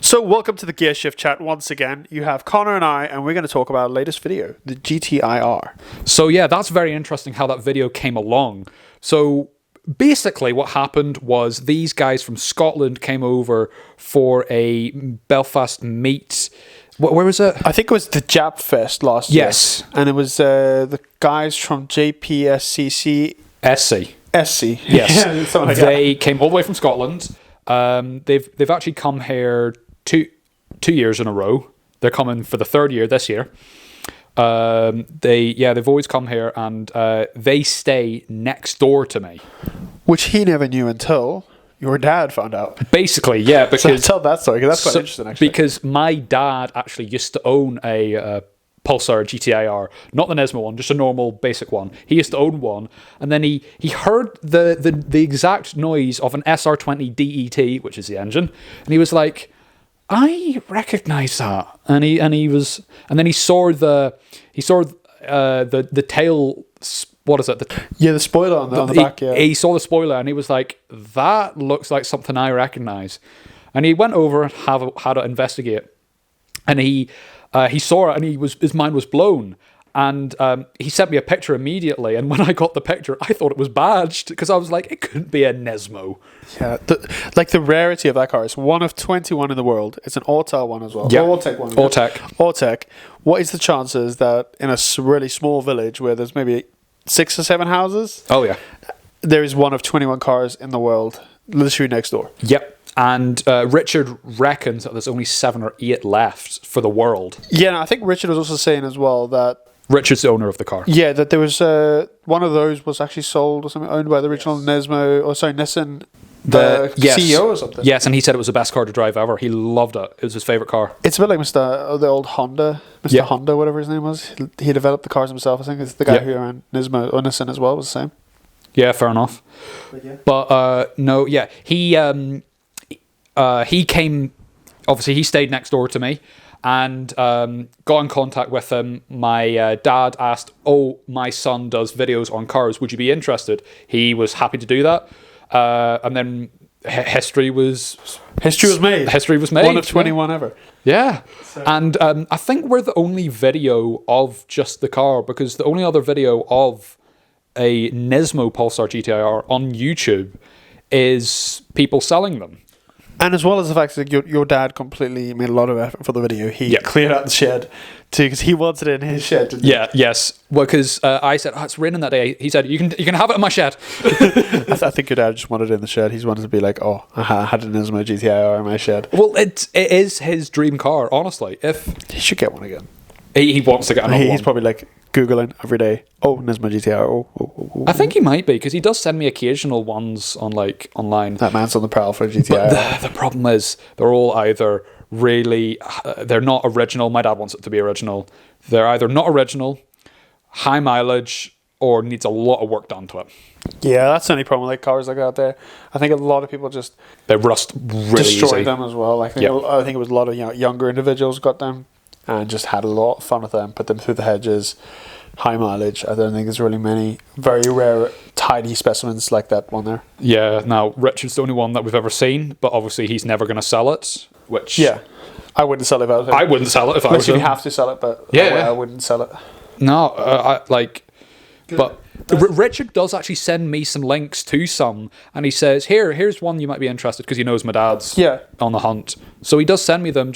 So welcome to the Gear Shift chat once again. You have Connor and I, and we're going to talk about our latest video, the GTI-R. So yeah, that's very interesting how that video came along. So basically what happened was these guys from Scotland came over for a Belfast meet. Where was it? I think it was the Jap Fest last year. Yes. And it was the guys from JPSCC. SC. SC. Yes. Something like They came all the way from Scotland. They've actually come here two years in a row. They're coming for the third year this year. They've always come here, and they stay next door to me. Which he never knew until your dad found out. Basically, yeah. Because So tell that story, because that's quite interesting, actually. Because my dad actually used to own a Pulsar GTI-R, not the Nismo one, just a normal basic one. He used to own one, and then he heard the exact noise of an SR20 DET, which is the engine, and he was like, I recognize that. And then he saw the tail. What is it? The spoiler on the back. Yeah, he saw the spoiler and he was like, "That looks like something I recognize." And he went over and had to investigate, and he saw it and his mind was blown. And he sent me a picture immediately. And when I got the picture, I thought it was badged because I was like, it couldn't be a Nismo. Yeah, the rarity of that car is one of 21 in the world. It's an Autel one as well. Yeah, Autek one. Autek. What is the chances that in a really small village where there's maybe 6 or 7 houses? Oh yeah, there is one of 21 cars in the world, literally next door. Yep. And Richard reckons that there's only 7 or 8 left for the world. Yeah, and I think Richard was also saying as well that Richard's the owner of the car. Yeah, that there was one of those was actually sold or something, owned by the original Nissan, the CEO or something. Yes, and he said it was the best car to drive ever. He loved it. It was his favourite car. It's a bit like the old Honda, Mr. Honda, whatever his name was. He developed the cars himself, I think. It's the guy who ran Nismo or Nissan as well, was the same. Yeah, fair enough. But he came, obviously he stayed next door to me and got in contact with him. My dad asked, my son does videos on cars, would you be interested? He was happy to do that. And then history was made. One of 21 ever. Yeah. So. And I think we're the only video of just the car, because the only other video of a Nismo Pulsar GTI-R on YouTube is people selling them. And as well as the fact that your dad completely made a lot of effort for the video. He cleared out the shed because he wanted it in his shed. Didn't he? Yes. Well, because I said, it's raining that day. He said, you can have it in my shed. I think your dad just wanted it in the shed. He wanted to be like, I had an Nismo GTI-R in my shed. Well, it is his dream car, honestly. He should get one again. He wants to get another one. He's probably like Googling every day, Nismo GTI-R. I think he might be, because he does send me occasional ones on online. That man's on the prowl for a GTI-R. But the problem is, they're all either really, they're not original. My dad wants it to be original. They're either not original, high mileage, or needs a lot of work done to it. Yeah, that's the only problem with like cars like that there. I think a lot of people they rust really destroy easy. them as well. I think it was a lot of younger individuals got them and just had a lot of fun with them, put them through the hedges, high mileage. I don't think there's really many very rare, tidy specimens like that one there. Yeah, now, Richard's the only one that we've ever seen, but obviously he's never going to sell it, which... Yeah, I wouldn't sell it if I was him. I wouldn't sell it if I was him. You have to sell it, but I wouldn't sell it. No, But Richard does actually send me some links to some, and he says, here's one you might be interested, because he knows my dad's on the hunt. So he does send me them,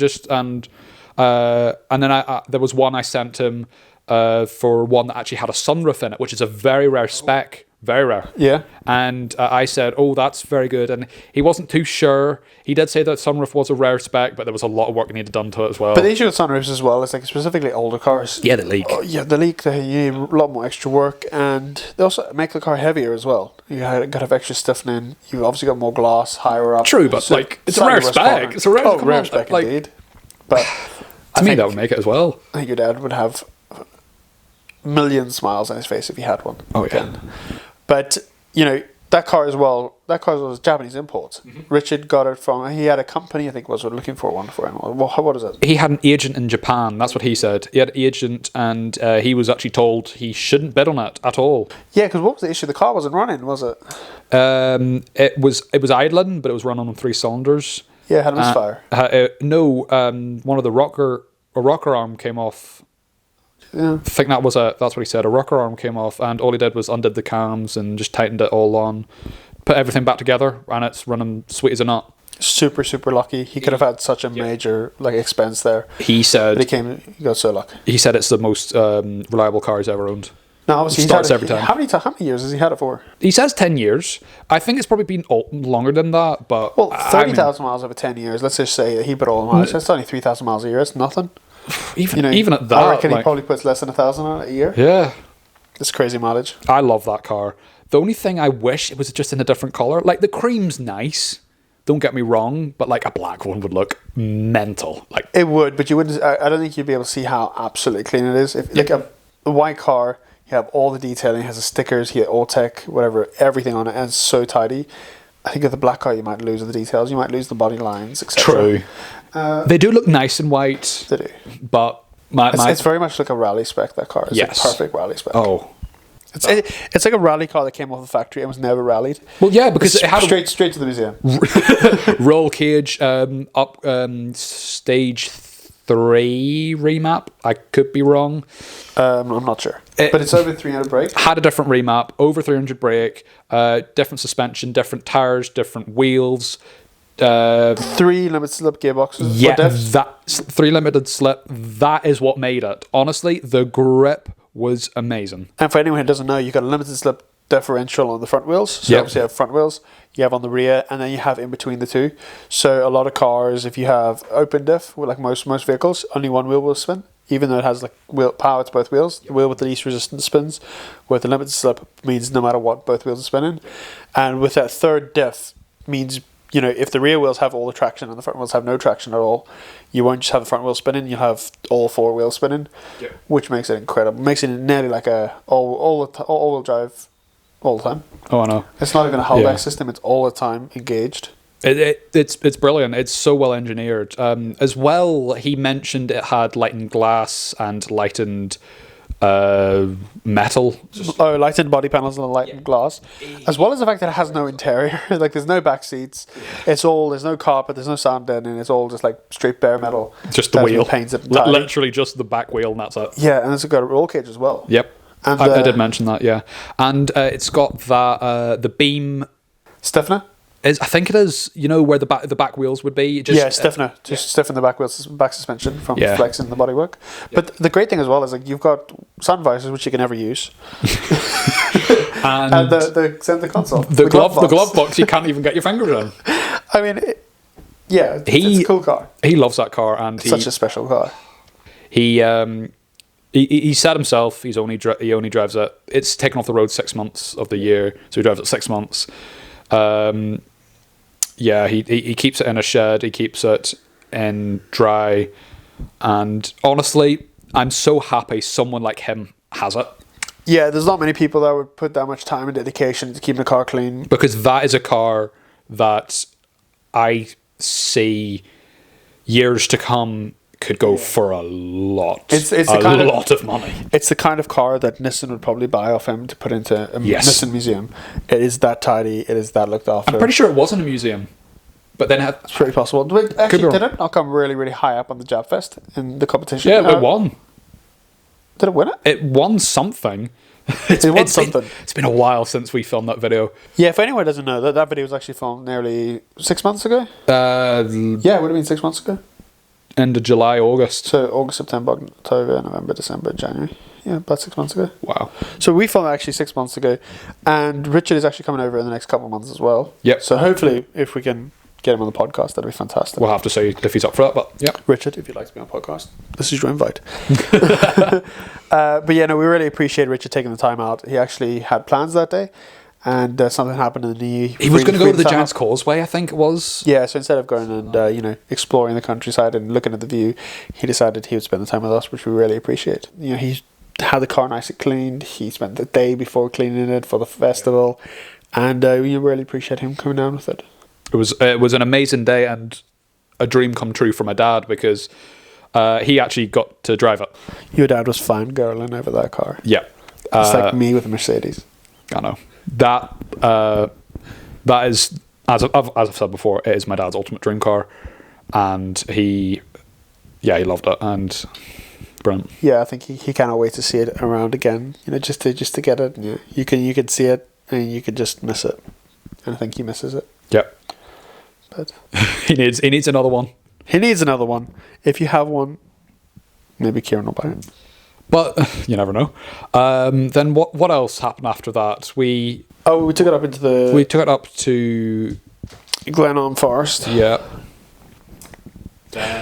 and then there was one I sent him for one that actually had a sunroof in it, which is a very rare spec. Very rare. Yeah. And I said, that's very good. And he wasn't too sure. He did say that sunroof was a rare spec, but there was a lot of work needed done to it as well. But the issue with sunroofs as well is like specifically older cars. Yeah, they leak. They leak. You need a lot more extra work, and they also make the car heavier as well. You got to have extra stiffening. You've obviously got more glass higher up. True, but it's a rare spec. It's a rare spec indeed. But to me, that would make it as well. I think your dad would have million smiles on his face if he had one. Oh, yeah. But, that car as well, was Japanese import. Mm-hmm. Richard got it he had a company, I think, was looking for one for him. What is it? He had an agent in Japan, that's what he said. He had an agent, and he was actually told he shouldn't bid on it at all. Yeah, because what was the issue? The car wasn't running, was it? It was idling, but it was running on 3 cylinders. Yeah, had a misfire. No, one of the rocker arm came off. Yeah. I think that's what he said. A rocker arm came off, and all he did was undid the cams and just tightened it all on, put everything back together, and it's running sweet as a nut. Super, super lucky. He could have had such a major expense there. He said he got so lucky. He said it's the most reliable car he's ever owned. No, obviously Starts every time. How many years has he had it for? He says 10 years. I think it's probably been longer than that, but 30,000 miles over 10 years. Let's just say that he put all the miles. That's only 3,000 miles a year. It's nothing. Even at that, I reckon he probably puts less than 1,000 on it a year. Yeah, it's crazy mileage. I love that car. The only thing I wish it was just in a different color. Like the cream's nice. Don't get me wrong, but like a black one would look mental. Like it would, but you wouldn't. I don't think you'd be able to see how absolutely clean it is. If like a white car, you have all the detailing, it has the stickers, you have all tech, whatever, everything on it, and it's so tidy. I think with the black car, you might lose the details, you might lose the body lines, etc. True. They do look nice in white. They do, but it's very much like a rally spec. That car, it's a perfect rally spec. Oh. It's like a rally car that came off the factory and was never rallied. Well, yeah, because it had straight to the museum. Roll cage, up stage 3 remap. I could be wrong. I'm not sure, but it's over 300 brake. Had a different remap, over 300 brake, different suspension, different tires, different wheels. 3 limited slip gearboxes. Yeah, that 3 limited slip. That is what made it. Honestly, the grip was amazing. And for anyone who doesn't know, you've got a limited slip differential on the front wheels. So obviously you have front wheels, you have on the rear, and then you have in between the two. So a lot of cars, if you have open diff, like most vehicles, only one wheel will spin, even though it has like wheel power to both wheels. The wheel with the least resistance spins, with the limited slip means no matter what, both wheels are spinning. And with that third diff means, if the rear wheels have all the traction and the front wheels have no traction at all, you won't just have the front wheel spinning, you'll have all 4 wheels spinning, which makes it incredible. Makes it nearly like a all-wheel drive all the time. Oh, I know. It's not even a hellback system, it's all the time engaged. It's brilliant. It's so well engineered. As well, he mentioned it had lightened glass and lightened metal. Lightened body panels and a lightened glass, as well as the fact that it has no interior. Like there's no back seats. There's no carpet. There's no sound deadening. It's all just like straight bare metal. Just the wheel. Painted literally just the back wheel, and that's it. Yeah, and it's got a roll cage as well. Yep. And I did mention that. Yeah, and it's got that the beam stiffener. I think it is, where the back wheels would be. Stiffener. Stiffen the back wheels, back suspension from flexing the bodywork. But the great thing as well is you've got sun visors, which you can never use. and the center console. The glove box you can't even get your fingers in. I mean, it's a cool car. He loves that car. And it's such a special car. He said himself he only drives it. It's taken off the road 6 months of the year, so he drives it 6 months. He keeps it in a shed. He keeps it in dry, and honestly, I'm so happy someone like him has it. Yeah, there's not many people that would put that much time and dedication into keeping a car clean. Because that is a car that I see years to come could go for a lot. It's a lot of money. It's the kind of car that Nissan would probably buy off him to put into a Nissan museum. It is that tidy. It is that looked after. I'm pretty sure it was in a museum, but then it's pretty possible. Actually, did it not come really, really high up on the Jab Fest in the competition? Yeah, it won. Did it win it? It won something. It's been a while since we filmed that video. Yeah, if anyone doesn't know, that video was actually filmed nearly 6 months ago. It would have been 6 months ago. End of July, August. So August, September, October, November, December, January. Yeah, about 6 months ago. Wow. So we filmed actually 6 months ago, and Richard is actually coming over in the next couple of months as well. Yep. So hopefully, if we can get him on the podcast, that'd be fantastic. We'll have to see if he's up for that, but yeah. Richard, if you'd like to be on the podcast, this is your invite. But yeah, no, we really appreciate Richard taking the time out. He actually had plans that day, and something happened in the knee. He was going to go to the Giant's Causeway, I think it was. Yeah, so instead of going and exploring the countryside and looking at the view, he decided he would spend the time with us, which we really appreciate. He had the car nicely cleaned. He spent the day before cleaning it for the festival, and we really appreciate him coming down with it. It was an amazing day and a dream come true for my dad, because he actually got to drive it. Your dad was fangirling over that car. Yeah. It's like me with a Mercedes. I know. That is as I've said before, it is my dad's ultimate dream car, and he loved it, and brilliant. Yeah, I think he cannot wait to see it around again. Just to get it. You can see it, and you could just miss it, and I think he misses it. Yeah, but he needs another one. He needs another one. If you have one, maybe Kieran will buy it. But you never know. Then what else happened after that? We took it up into we took it up to Glenarm Forest. Yeah.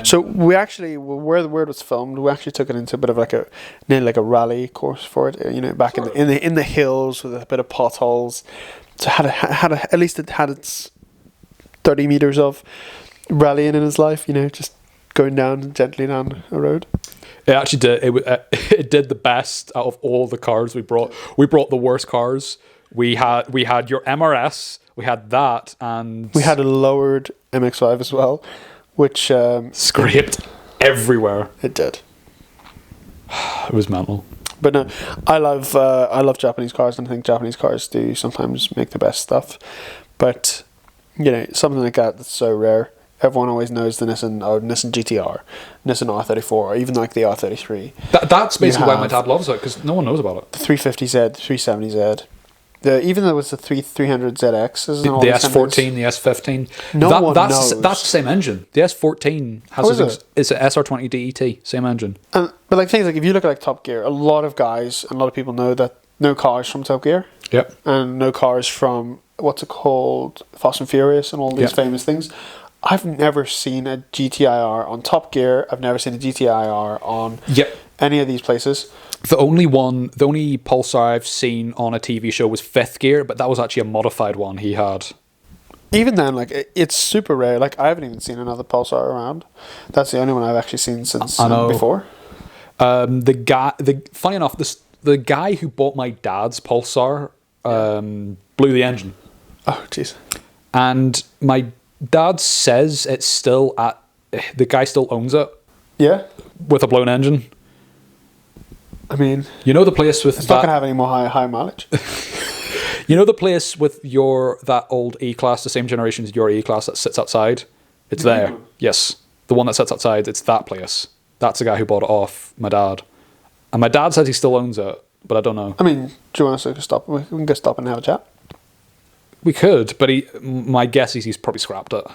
So we actually, where it was filmed, we actually took it into a bit of like a rally course for it. Back in the hills with a bit of potholes. So at least it had its 30 meters of rallying in his life. Just going gently down a road. It actually did. It did the best out of all the cars we brought. We brought the worst cars. We had your MRS. We had that, and we had a lowered MX-5 as well, which scraped everywhere. It did. It was mental. But no, I love Japanese cars, and I think Japanese cars do sometimes make the best stuff. But something like that's so rare. Everyone always knows the Nissan GTI-R, Nissan R34, or even like the R33. That's basically why my dad loves it, because no one knows about it. The 350Z, 370Z. Even though it's the 300ZX. The S14, the S15. That's the same engine. The S14 has it's an SR20 DET, same engine. But like things like if you look at like Top Gear, a lot of guys and a lot of people know that no cars from Top Gear. Yep. And no cars from what's it called, Fast and Furious and all these famous things. I've never seen a GTI-R on Top Gear. I've never seen a GTI-R on any of these places. The only Pulsar I've seen on a TV show was Fifth Gear, but that was actually a modified one he had. Even then, like it's super rare. Like I haven't even seen another Pulsar around. That's the only one I've actually seen since before. Funny enough, the guy who bought my dad's Pulsar blew the engine. Oh, jeez. And my dad says it's still the guy still owns it. Yeah. With a blown engine. I mean, the place with it's not gonna have any more high mileage. The place with that old E-Class, the same generation as your E-Class that sits outside. It's there. Yes, the one that sits outside. It's that place. That's the guy who bought it off my dad, and my dad says he still owns it, but I don't know. I mean, do you want us to stop? We can go stop and have a chat. We could, but my guess is he's probably scrapped it.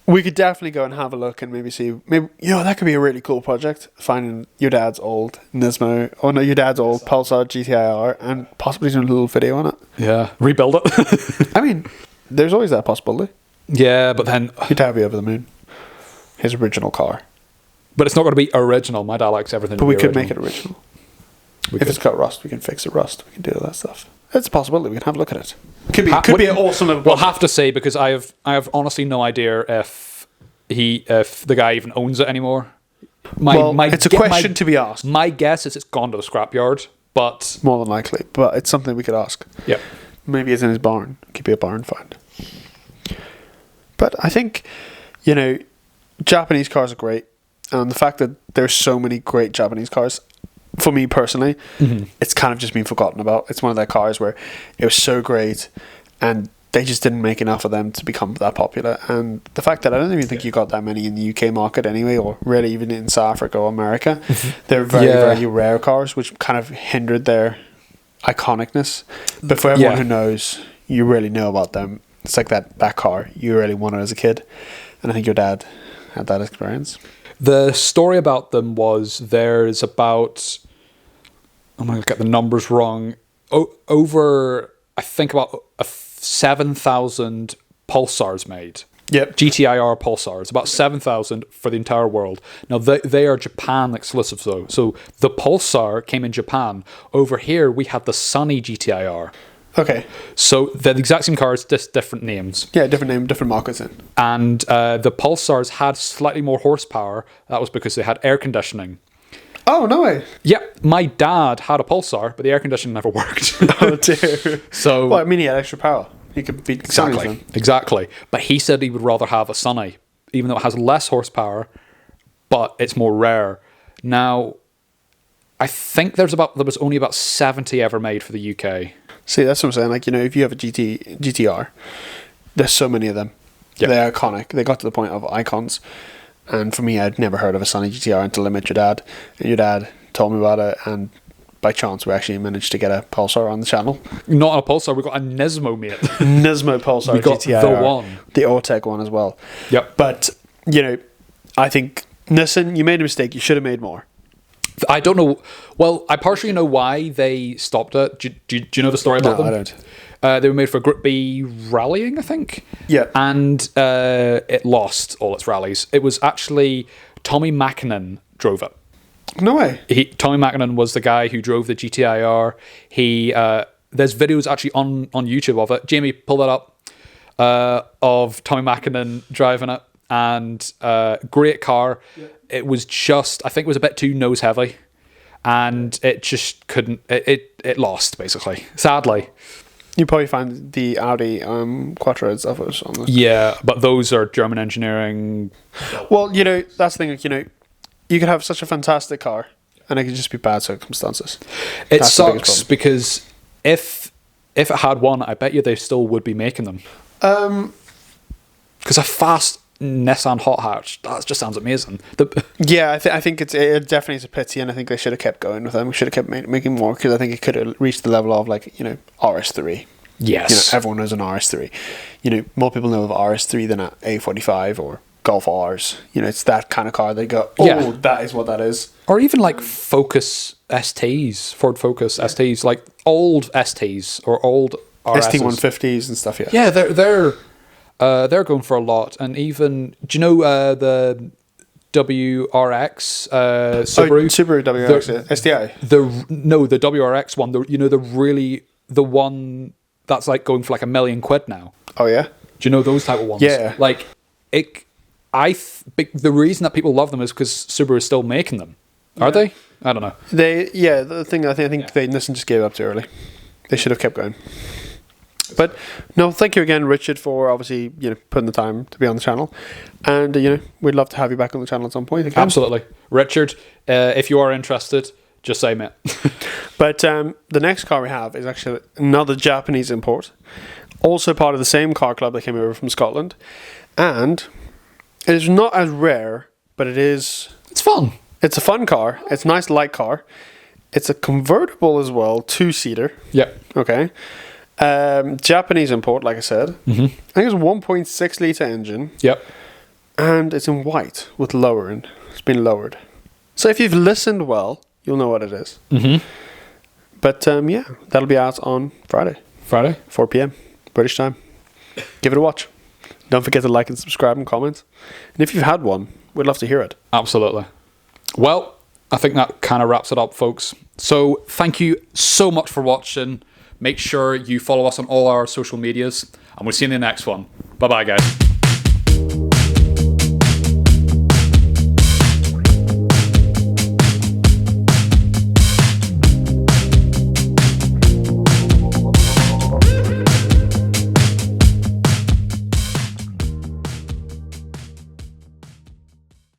We could definitely go and have a look and maybe see. Maybe that could be a really cool project. Finding your dad's old Nismo, your dad's old Pulsar GTI-R, and possibly doing a little video on it. Yeah, rebuild it. I mean, there's always that possibility. Yeah, but then your dad would be over the moon. His original car, but it's not going to be original. My dad likes everything. But we could make it original. If it's got rust, we can fix it rust. We can do all that stuff. It's a possibility. We can have a look at it. Could be an awesome. We'll have to say, because I have honestly no idea if the guy even owns it anymore. It's a question to be asked. My guess is it's gone to the scrapyard, but more than likely. But it's something we could ask. Yeah, maybe it's in his barn. It could be a barn find. But I think Japanese cars are great, and the fact that there's so many great Japanese cars. For me personally, it's kind of just been forgotten about. It's one of their cars where it was so great and they just didn't make enough of them to become that popular. And the fact that I don't even think you got that many in the UK market anyway, or really even in South Africa or America. They're very, very rare cars, which kind of hindered their iconicness. But for everyone who knows, you really know about them. It's like that car. You really wanted as a kid. And I think your dad had that experience. The story about them was there's about... I'm going to get the numbers wrong. Over, I think, about 7,000 Pulsars made. Yep. GTI-R Pulsars. About 7,000 for the entire world. Now, they are Japan exclusive, though. So the Pulsar came in Japan. Over here, we had the Sunny GTI-R. Okay. So they're the exact same cars, just different names. Yeah, different name, different markets in. And the Pulsars had slightly more horsepower. That was because they had air conditioning. Oh, no way. Yeah, my dad had a Pulsar, but the air conditioning never worked. Oh, dear. So, well, I mean, he had extra power. He could beat Exactly. But he said he would rather have a Sunny, even though it has less horsepower, but it's more rare. Now, I think there was only about 70 ever made for the UK. See, that's what I'm saying. Like, if you have a GTR, There's so many of them. Yep. They're iconic. They got to the point of icons. And for me, I'd never heard of a Sunny GTR until I met your dad. And your dad told me about it, and by chance we actually managed to get a Pulsar on the channel. Not a Pulsar, we got a Nismo, mate. Nismo Pulsar We got GTI-R, the one. the Autotech one as well. Yep. But, you know, I think, Nissan, you made a mistake. You should have made more. I don't know. Well, I partially know why they stopped it. Do you know the story about them? I don't. They were made for Group B rallying, I think. Yeah. And it lost all its rallies. It was actually Tommy Mackinnon drove it. No way. Tommy Mackinnon was the guy who drove the GTI-R. There's videos actually on YouTube of it. Jamie, pull that up. Of Tommy Mackinnon driving it. And great car. Yeah. It was just, I think it was a bit too nose heavy. And it just couldn't, it lost, basically. Sadly. You probably find the Audi Quattros of us on this. Yeah, but those are German engineering. Well, you know, that's the thing. Like, you know, you could have such a fantastic car, and it could just be bad circumstances. It sucks because if it had one, I bet you they still would be making them. Because a fast Nissan hot hatch, that just sounds amazing. Yeah, I think it definitely is a pity, and I think they should have kept going with them. We should have kept making more, because I think it could have reached the level of, like, you know, RS3. Yes. You know, everyone knows an RS3. You know, more people know of RS3 than an A45 or Golf Rs. You know, it's that kind of car. They go, oh, that is what that is. Or even like Focus STs, Ford Focus STs, like old STs or old RSs. ST150s and stuff. Yeah. Yeah, they're going for a lot. And even, do you know the WRX Subaru? Subaru WRX, STI. The WRX one. The one that's like going for like £1 million now. Oh yeah. Do you know those type of ones? Yeah. Like the reason that people love them is because Subaru is still making them. Are they? I don't know. The thing I think Nissan just gave up too early. They should have kept going. But no, thank you again, Richard, for obviously, you know, putting the time to be on the channel, and you know, we'd love to have you back on the channel at some point again. Absolutely, Richard. If you are interested, just say mate. But the next car we have is actually another Japanese import, also part of the same car club that came over from Scotland, and it is not as rare, but it's fun. It's a fun car. It's a nice light car. It's a convertible as well, 2-seater. Yep. Okay. Japanese import, like I said. Mm-hmm. I think it's a 1.6 litre engine. Yep. And it's in white with lowering. It's been lowered. So if you've listened well, you'll know what it is. Mm-hmm. But yeah, that'll be out on Friday. 4 p.m. British time. Give it a watch. Don't forget to like and subscribe and comment. And if you've had one, we'd love to hear it. Absolutely. Well, I think that kind of wraps it up, folks. So thank you so much for watching. Make sure you follow us on all our social medias, and we'll see you in the next one. Bye-bye, guys.